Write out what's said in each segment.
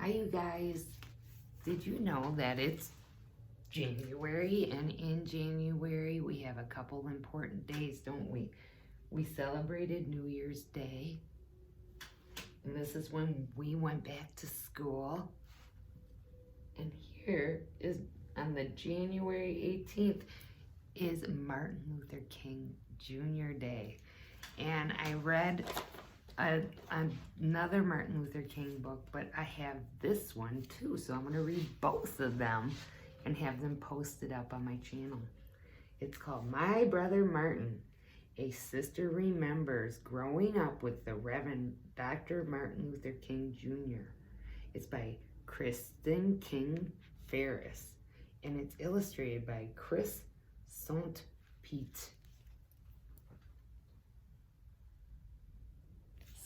Hi, you guys. Did you know that it's January, and in January we have a couple important days, don't we? We celebrated New Year's Day, and this is when we went back to school. And here is on the January 18th is Martin Luther King Jr. Day. And I read another Martin Luther King book, but I have this one too, so I'm going to read both of them and have them posted up on my channel. It's called My Brother Martin, A Sister Remembers Growing Up with the Rev Dr. Martin Luther King Jr. It's by Kristen King Ferris, and it's illustrated by Chris Saint-Pete.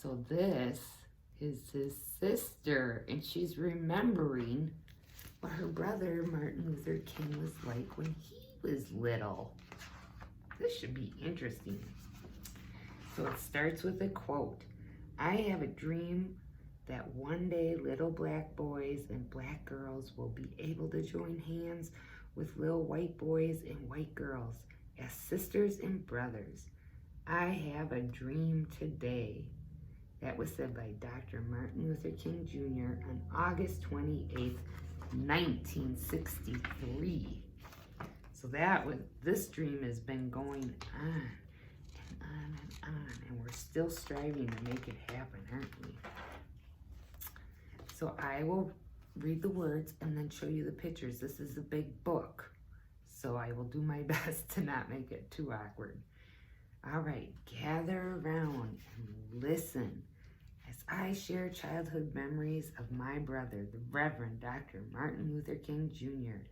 So this is his sister, and she's remembering what her brother Martin Luther King was like when he was little. This should be interesting. So it starts with a quote. I have a dream that one day little black boys and black girls will be able to join hands with little white boys and white girls as sisters and brothers. I have a dream today. That was said by Dr. Martin Luther King Jr. on August 28th, 1963. So this dream has been going on and on and on, and we're still striving to make it happen, aren't we? So I will read the words and then show you the pictures. This is a big book, so I will do my best to not make it too awkward. All right, gather around and listen as I share childhood memories of my brother, the Reverend Dr. Martin Luther King Jr.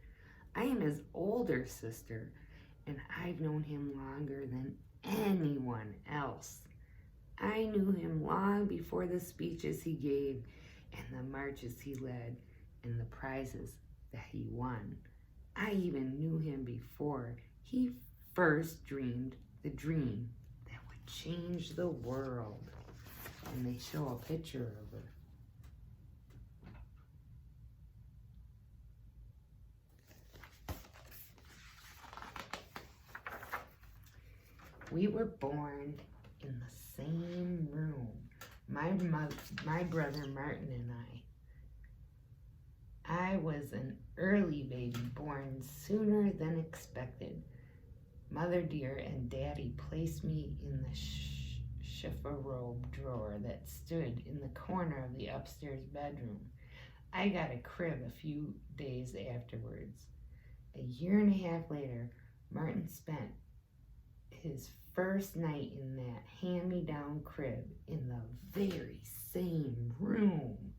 I am his older sister, and I've known him longer than anyone else. I knew him long before the speeches he gave and the marches he led and the prizes that he won. I even knew him before he first dreamed the dream that would change the world. And they show a picture of her. We were born in the same room. My brother Martin and I was an early baby, born sooner than expected. Mother dear and Daddy placed me in the chiffon drawer that stood in the corner of the upstairs bedroom. I got a crib a few days afterwards. A year and a half later, Martin spent his first night in that hand-me-down crib in the very same room.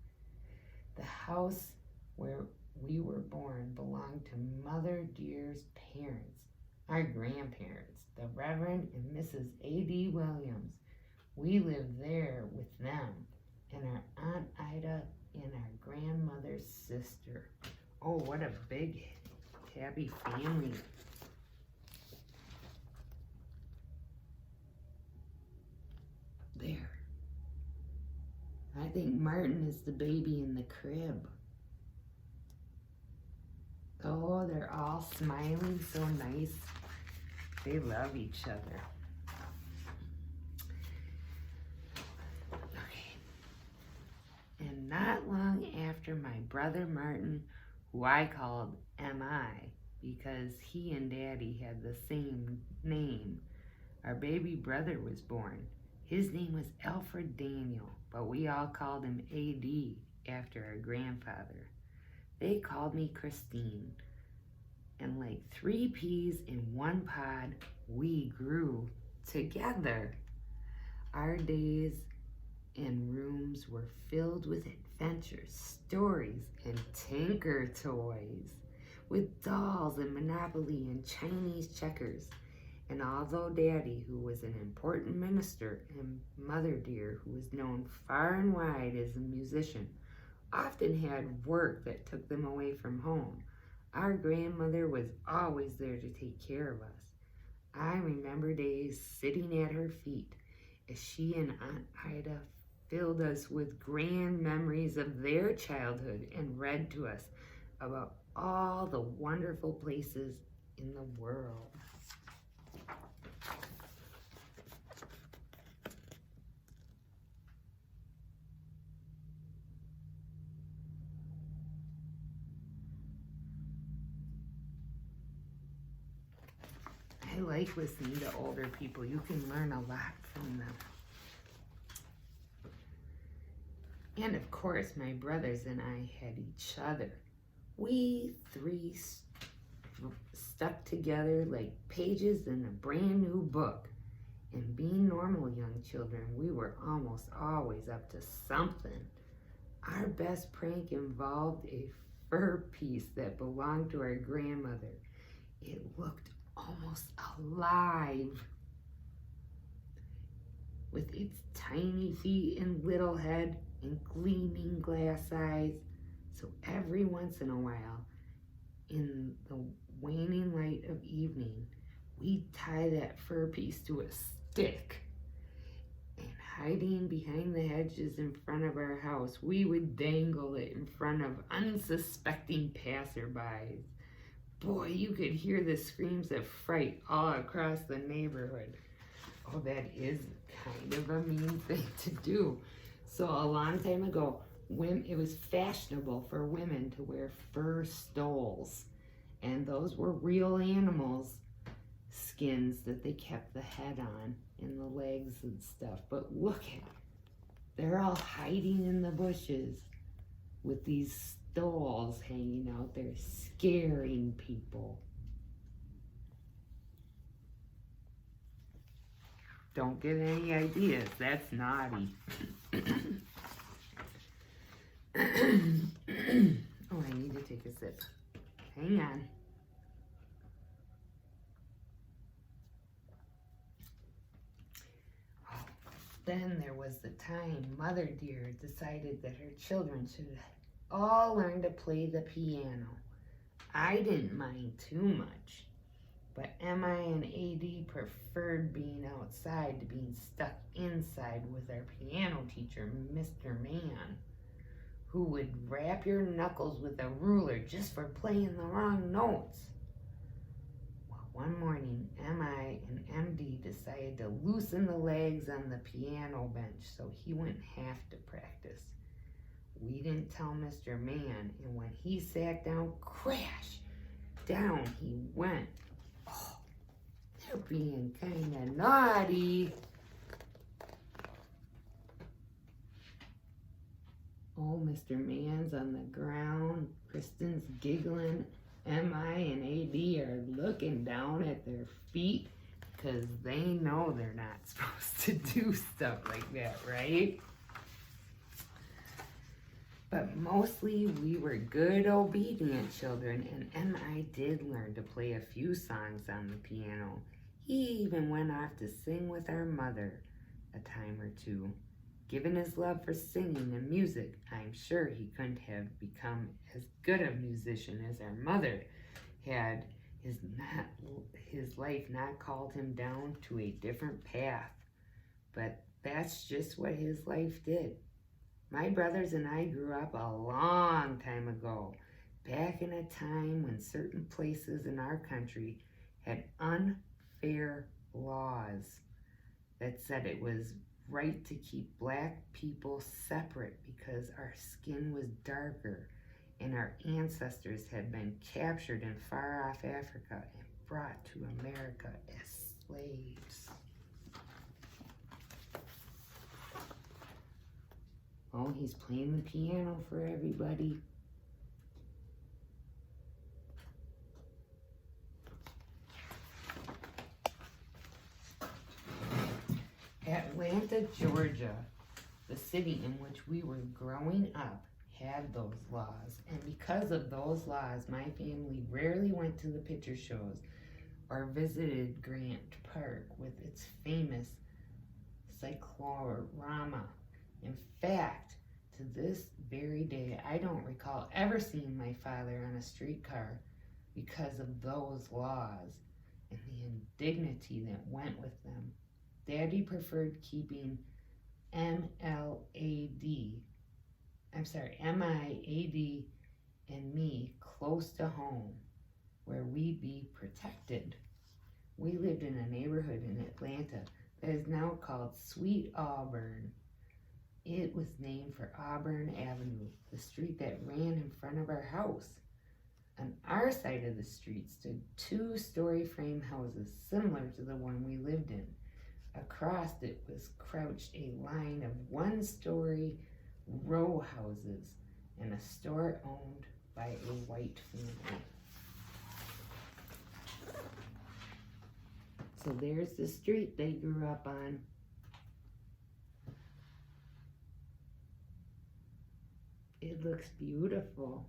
The house where we were born belonged to Mother Dear's parents, our grandparents, the Reverend and Mrs. A.D. Williams. We lived there with them and our Aunt Ida and our grandmother's sister. Oh, what a big, happy family. There. I think Martin is the baby in the crib. Oh, they're all smiling so nice. They love each other. And not long after my brother Martin, who I called M.I. because he and Daddy had the same name, our baby brother was born. His name was Alfred Daniel, but we all called him A.D. after our grandfather. They called me Christine. And like 3 peas in one pod, we grew together. Our days and rooms were filled with adventures, stories, and tinker toys, with dolls and Monopoly and Chinese checkers. And although Daddy, who was an important minister, and Mother Dear, who was known far and wide as a musician, often had work that took them away from home, our grandmother was always there to take care of us. I remember days sitting at her feet as she and Aunt Ida filled us with grand memories of their childhood and read to us about all the wonderful places in the world. I like listening to older people. You can learn a lot from them. And of course, my brothers and I had each other. We three stuck together like pages in a brand new book. And being normal young children, we were almost always up to something. Our best prank involved a fur piece that belonged to our grandmother. It looked almost alive. With its tiny feet and little head and gleaming glass eyes. So every once in a while, in the waning light of evening, we'd tie that fur piece to a stick. And hiding behind the hedges in front of our house, we would dangle it in front of unsuspecting passerbys. Boy, you could hear the screams of fright all across the neighborhood. Oh, that is kind of a mean thing to do. So a long time ago, it was fashionable for women to wear fur stoles. And those were real animals' skins that they kept the head on and the legs and stuff. But look at it. They're all hiding in the bushes with these stoles hanging out there, scaring people. Don't get any ideas. That's naughty. Oh, I need to take a sip. Hang on. Oh, then there was the time Mother Dear decided that her children should all learn to play the piano. I didn't mind too much. But MI and AD preferred being outside to being stuck inside with our piano teacher, Mr. Man, who would rap your knuckles with a ruler just for playing the wrong notes. Well, one morning, MI and MD decided to loosen the legs on the piano bench so he wouldn't have to practice. We didn't tell Mr. Man, and when he sat down, crash, down he went. They're being kind of naughty. Oh, Mr. Man's on the ground. Kristen's giggling. MI and AD are looking down at their feet because they know they're not supposed to do stuff like that, right? But mostly we were good, obedient children, and MI did learn to play a few songs on the piano. He even went off to sing with our mother a time or two. Given his love for singing and music, I'm sure he couldn't have become as good a musician as our mother had his life not called him down to a different path. But that's just what his life did. My brothers and I grew up a long time ago, back in a time when certain places in our country had unfair laws that said it was right to keep black people separate because our skin was darker and our ancestors had been captured in far-off Africa and brought to America as slaves. Oh, he's playing the piano for everybody. Atlanta, Georgia, the city in which we were growing up, had those laws. And because of those laws, my family rarely went to the picture shows or visited Grant Park with its famous cyclorama. In fact, to this very day, I don't recall ever seeing my father on a streetcar because of those laws and the indignity that went with them. Daddy preferred keeping MLAD. MIAD and me close to home where we be protected. We lived in a neighborhood in Atlanta that is now called Sweet Auburn. It was named for Auburn Avenue, the street that ran in front of our house. On our side of the street stood 2-story frame houses similar to the one we lived in. Across it was crouched a line of 1-story row houses and a store owned by a white family. So there's the street they grew up on. It looks beautiful.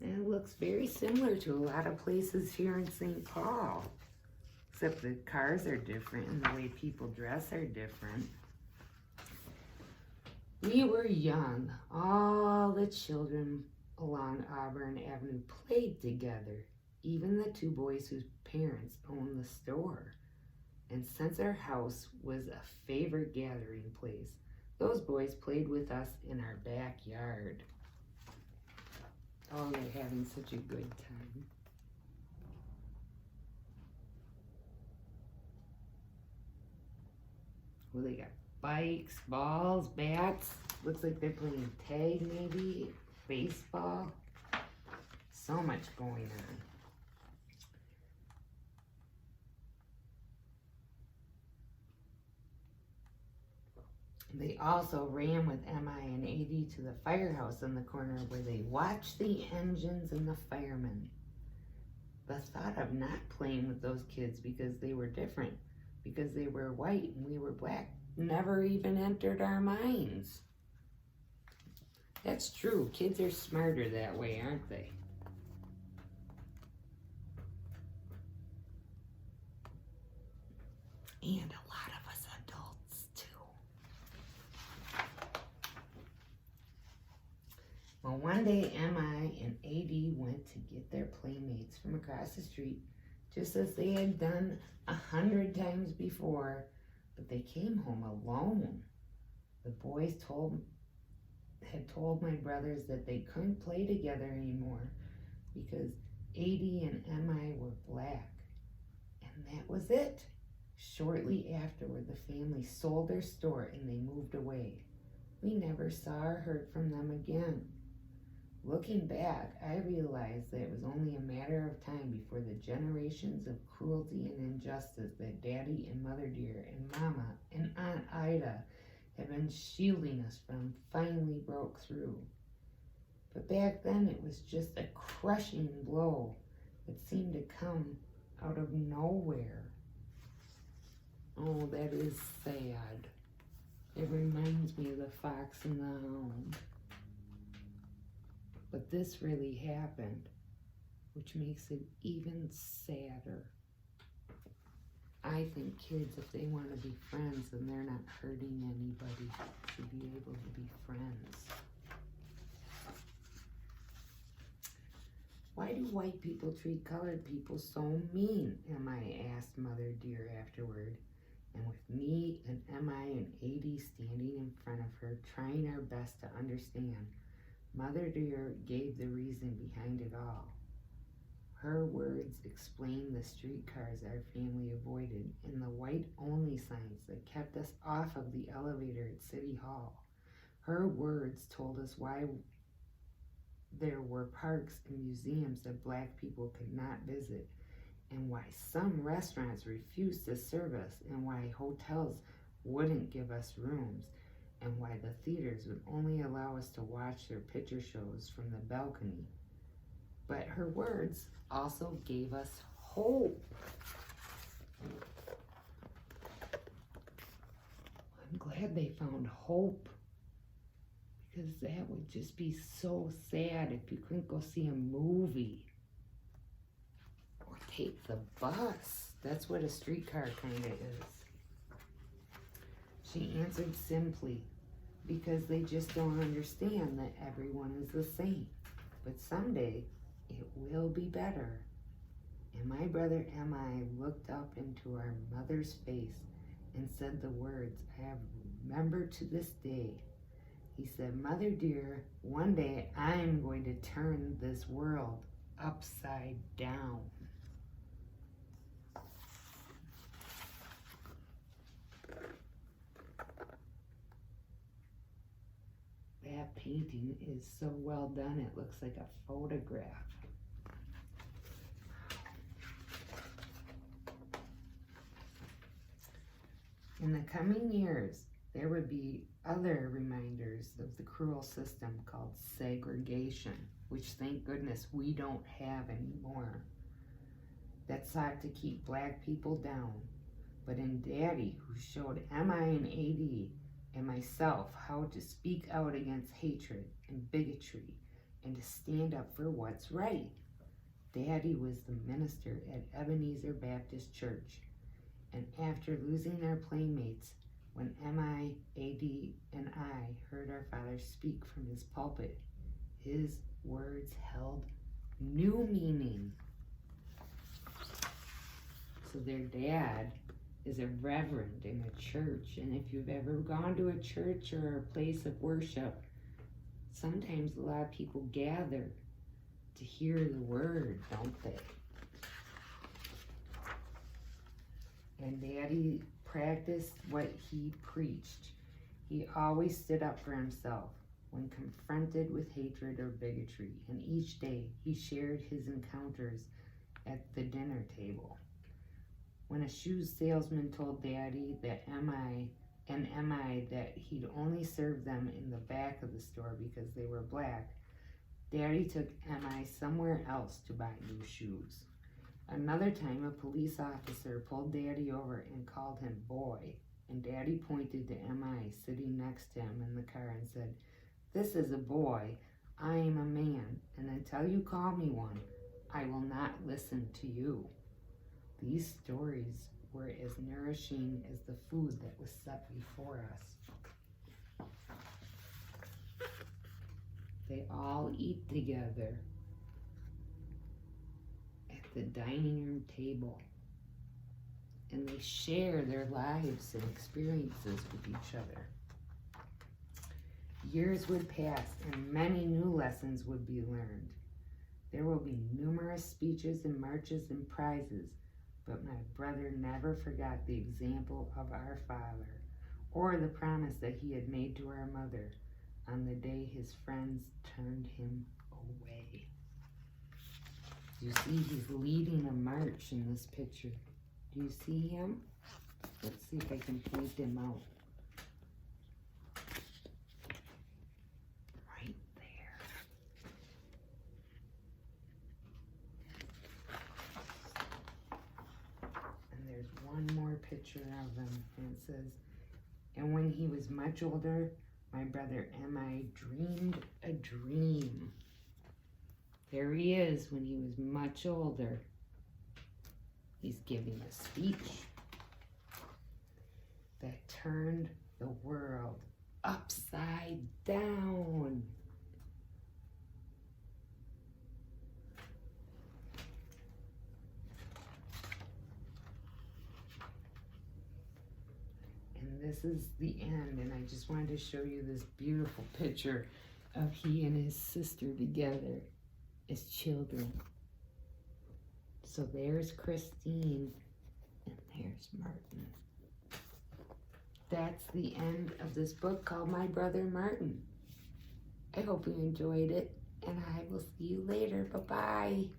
And it looks very similar to a lot of places here in St. Paul. Except the cars are different and the way people dress are different. We were young. All the children along Auburn Avenue played together. Even the 2 boys whose parents owned the store. And since our house was a favorite gathering place, those boys played with us in our backyard. Oh, they're having such a good time. Well, they got bikes, balls, bats. Looks like they're playing tag maybe, baseball. So much going on. They also ran with MI and AD to the firehouse in the corner where they watched the engines and the firemen. The thought of not playing with those kids because they were different, because they were white and we were black, never even entered our minds. That's true. Kids are smarter that way, aren't they? And a lot of us adults, too. Well, one day, MI and AD went to get their playmates from across the street, just as they had done 100 times before, but they came home alone. The boys had told my brothers that they couldn't play together anymore because AD and MI were black. And that was it. Shortly afterward, the family sold their store and they moved away. We never saw or heard from them again. Looking back, I realized that it was only a matter of time before the generations of cruelty and injustice that Daddy and Mother Dear and Mama and Aunt Ida had been shielding us from finally broke through. But back then it was just a crushing blow that seemed to come out of nowhere. Oh, that is sad. It reminds me of the Fox and the Hound. But this really happened, which makes it even sadder. I think kids, if they want to be friends and they're not hurting anybody, should be able to be friends. Why do white people treat colored people so mean? MI asked Mother Dear afterward. And with me and MI and AD standing in front of her, trying our best to understand, Mother Dear gave the reason behind it all. Her words explained the streetcars our family avoided and the white-only signs that kept us off of the elevator at City Hall. Her words told us why there were parks and museums that black people could not visit, and why some restaurants refused to serve us, and why hotels wouldn't give us rooms, and why the theaters would only allow us to watch their picture shows from the balcony. But her words also gave us hope. I'm glad they found hope, because that would just be so sad if you couldn't go see a movie or take the bus. That's what a streetcar kind of is. She answered simply, because they just don't understand that everyone is the same. But someday, it will be better. And my brother M.I. looked up into our mother's face and said the words I have remember to this day. He said, Mother dear, one day I'm going to turn this world upside down. That painting is so well done, it looks like a photograph. In the coming years, there would be other reminders of the cruel system called segregation, which thank goodness we don't have anymore, that sought to keep black people down. But in Daddy, who showed MI and AD and myself how to speak out against hatred and bigotry and to stand up for what's right. Daddy was the minister at Ebenezer Baptist Church, and after losing our playmates, when MI, AD, and I heard our father speak from his pulpit, his words held new meaning. So their dad is a reverend in a church, and if you've ever gone to a church or a place of worship, sometimes a lot of people gather to hear the word, don't they? And Daddy practiced what he preached. He always stood up for himself when confronted with hatred or bigotry, and each day he shared his encounters at the dinner table. When a shoe salesman told Daddy that MI that he'd only serve them in the back of the store because they were black, Daddy took MI somewhere else to buy new shoes. Another time, a police officer pulled Daddy over and called him boy, and Daddy pointed to MI sitting next to him in the car and said, "This is a boy, I am a man, and until you call me one, I will not listen to you." These stories were as nourishing as the food that was set before us. They all eat together at the dining room table, and they share their lives and experiences with each other. Years would pass, and many new lessons would be learned. There will be numerous speeches and marches and prizes, but my brother never forgot the example of our father or the promise that he had made to our mother on the day his friends turned him away. You see, he's leading a march in this picture. Do you see him? Let's see if I can point him out. Right there. And there's one more picture of him, and it says, "And when he was much older, my brother MI dreamed a dream." There he is when he was much older. He's giving a speech that turned the world upside down. And this is the end, and I just wanted to show you this beautiful picture of he and his sister together as children. So there's Christine, and there's Martin. That's the end of this book called My Brother Martin. I hope you enjoyed it, and I will see you later. Bye-bye.